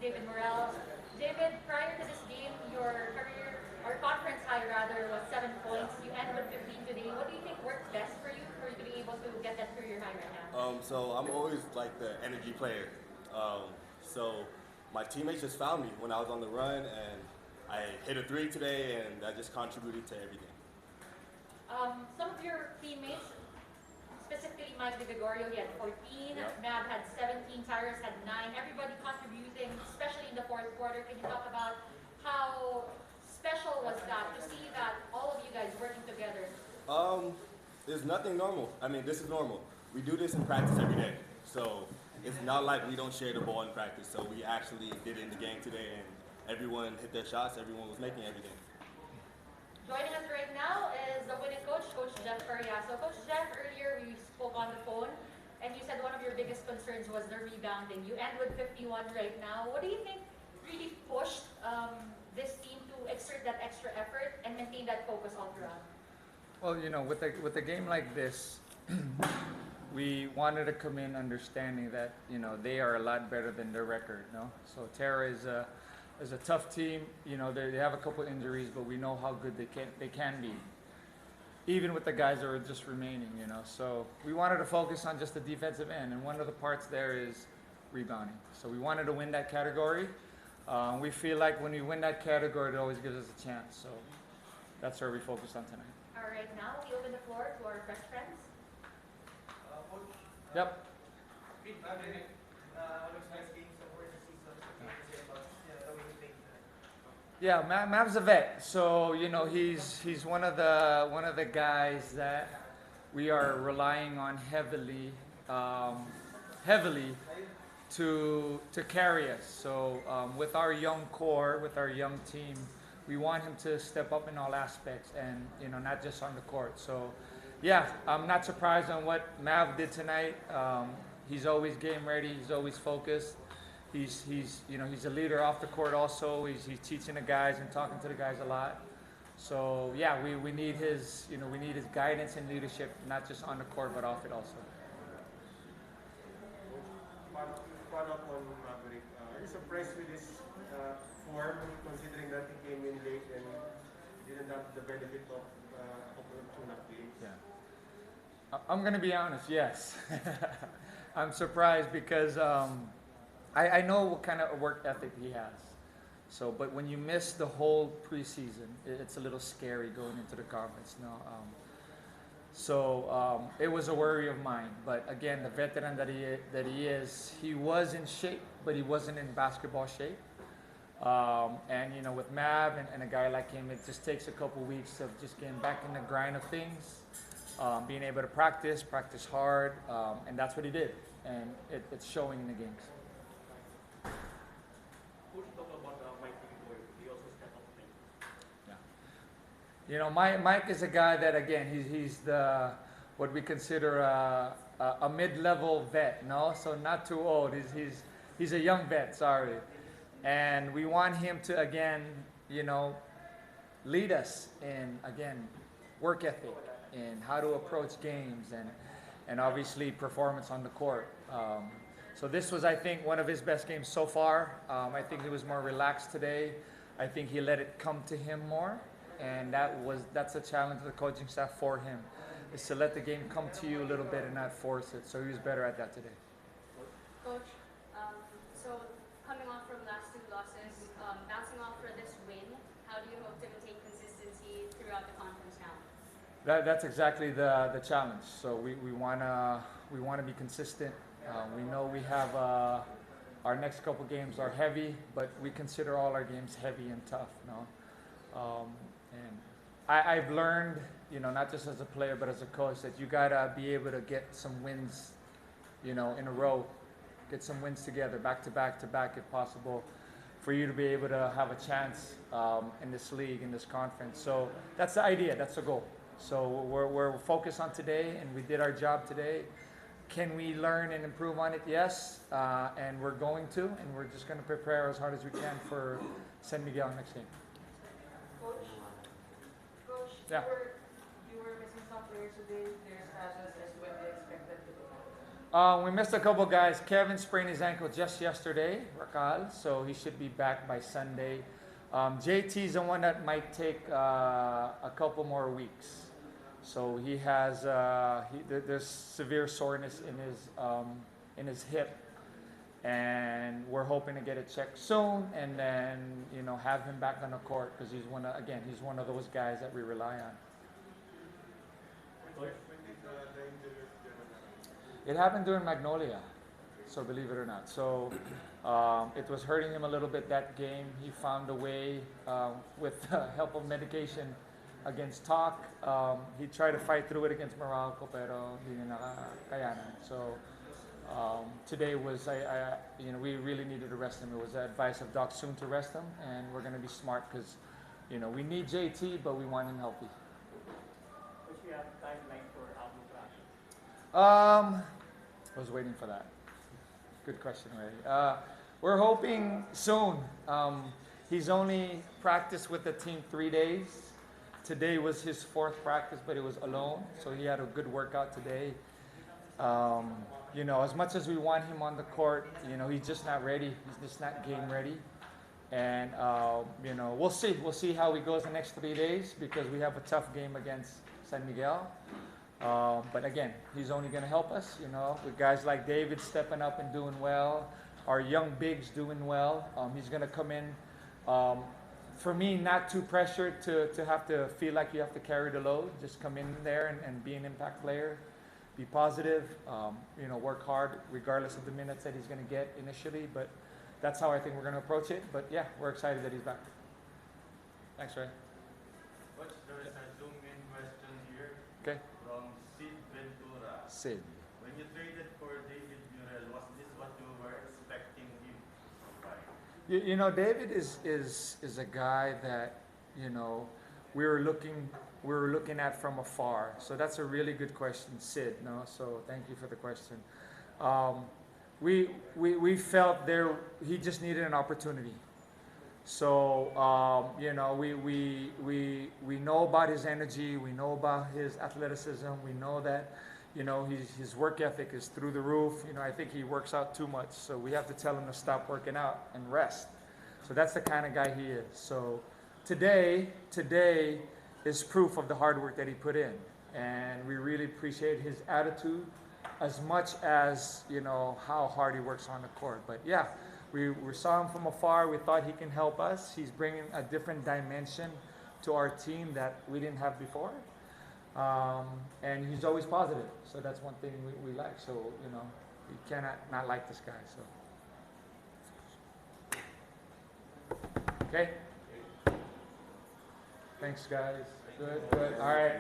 David Morel. David, prior to this game, your career, or conference high rather, was 7 points. You end with 15 today. What do you think worked best for you to be able to get that career high right now? So I'm always like the energy player. So my teammates just found me when I was on the run, and I hit a three today, and that just contributed to everything. Some of your teammates, specifically Mike DeGregorio, he had 14. Yep. Mav had 17. Tyrus had 9. Everybody contributing, especially in the fourth quarter. Can you talk about how special was that to see that all of you guys working together? There's nothing normal. I mean, this is normal. We do this in practice every day. So it's not like we don't share the ball in practice. So we actually did it in the game today, and everyone hit their shots. Everyone was making everything. Joining us right now is the winning coach, Coach Jeff Faria. So Coach Jeff, earlier we spoke on the phone, and you said one of your biggest concerns was the rebounding. You end with 51 right now. What do you think really pushed this team to exert that extra effort and maintain that focus all throughout? Well, with a game like this, we wanted to come in understanding that they are a lot better than their record. No, so Terra is a tough team. They have a couple injuries, but we know how good they can be, even with the guys that are just remaining. So we wanted to focus on just the defensive end, and one of the parts there is rebounding. So we wanted to win that category. We feel like when we win that category, it always gives us a chance. So that's where we focused on tonight. All right, now we open the floor to our fresh friends. Coach, Yep. feedback, looks nice game so far this season. What can you say about the way you think? Yeah, Mav's a vet, so he's one of the guys that we are relying on heavily to carry us. So with our young core, with our young team, we want him to step up in all aspects, and not just on the court. So yeah, I'm not surprised on what Mav did tonight. He's always game ready. He's always focused. He's a leader off the court also. He's teaching the guys and talking to the guys a lot. So yeah, we need his guidance and leadership, not just on the court but off it also. Follow up on Maverick. Are you surprised with this form, considering that he came in late and didn't have the benefit of tune-up games? Yeah, I'm gonna be honest. Yes, I'm surprised because I know what kind of work ethic he has. So, but when you miss the whole preseason, it's a little scary going into the conference. So it was a worry of mine. But again, the veteran that he is, he was in shape, but he wasn't in basketball shape. And with Mav and a guy like him, it just takes a couple weeks of just getting back in the grind of things, being able to practice hard, and that's what he did, and it's showing in the games. Coach, talk about Mike DeGregorio. He also stepped up late. Yeah. Mike is a guy that, again, he's the what we consider a mid-level vet. No, so not too old. He's a young vet. Sorry, and we want him to again, lead us in work ethic and how to approach games and obviously performance on the court. So this was, I think, one of his best games so far. I think he was more relaxed today. I think he let it come to him more, and that's a challenge to the coaching staff for him, is to let the game come to you a little bit and not force it. So he was better at that today. Coach, so coming off from last two losses, bouncing off for this win, how do you hope to maintain consistency throughout the conference now? That's exactly the challenge. So we wanna be consistent. We know we have our next couple games are heavy, but we consider all our games heavy and tough. And I've learned, not just as a player but as a coach, that you gotta be able to get some wins, in a row, get some wins together, back to back if possible, for you to be able to have a chance in this league, in this conference. So that's the idea, that's the goal. So we're focused on today, and we did our job today. Can we learn and improve on it? Yes, and we're going to, and we're just going to prepare as hard as we can for San Miguel next game. Coach, Yeah. you were missing some players today. Their status as when they expected to come. We missed a couple guys. Kevin sprained his ankle just yesterday, Rakal, so he should be back by Sunday. JT's the one that might take a couple more weeks. So he has there's severe soreness in his hip, and we're hoping to get it checked soon, and then have him back on the court because he's one of those guys that we rely on. When did the injury happen? It happened during Magnolia, so believe it or not. So it was hurting him a little bit that game. He found a way with the help of medication against Talk. He tried to fight through it against Morocco, pero hindi niya nakakayanan. So today was, we really needed to rest him. It was the advice of Doc Soon to rest him, and we're going to be smart because, we need JT, but we want him healthy. Which we have timeline for album practice. I was waiting for that. Good question, Ray. We're hoping soon. He's only practiced with the team 3 days. Today was his 4th practice, but it was alone, so he had a good workout today. As much as we want him on the court, he's just not ready. He's just not game ready. And, we'll see. We'll see how he goes the next 3 days because we have a tough game against San Miguel. But again, he's only going to help us, with guys like David stepping up and doing well, our young bigs doing well. He's going to come in, for me, not too pressured to have to feel like you have to carry the load. Just come in there and be an impact player, be positive, work hard regardless of the minutes that he's going to get initially. But that's how I think we're going to approach it. But yeah, we're excited that he's back. Thanks, Ray. Coach, there is a Zoom-in question here Okay. from Sid Ventura. Sid. When you traded for David Murrell, was this what you were expecting him to provide? David is a guy that we were looking at from afar. So that's a really good question, Sid. No, so thank you for the question. We felt he just needed an opportunity. So we know about his energy, we know about his athleticism, we know that his work ethic is through the roof. I think he works out too much, so we have to tell him to stop working out and rest. So that's the kind of guy he is. So today is proof of the hard work that he put in, and we really appreciate his attitude as much as how hard he works on the court. But yeah, we saw him from afar. We thought he can help us. He's bringing a different dimension to our team that we didn't have before. And he's always positive. So that's one thing we like. So, you cannot not like this guy. So, okay. Thanks, guys. Good. All right.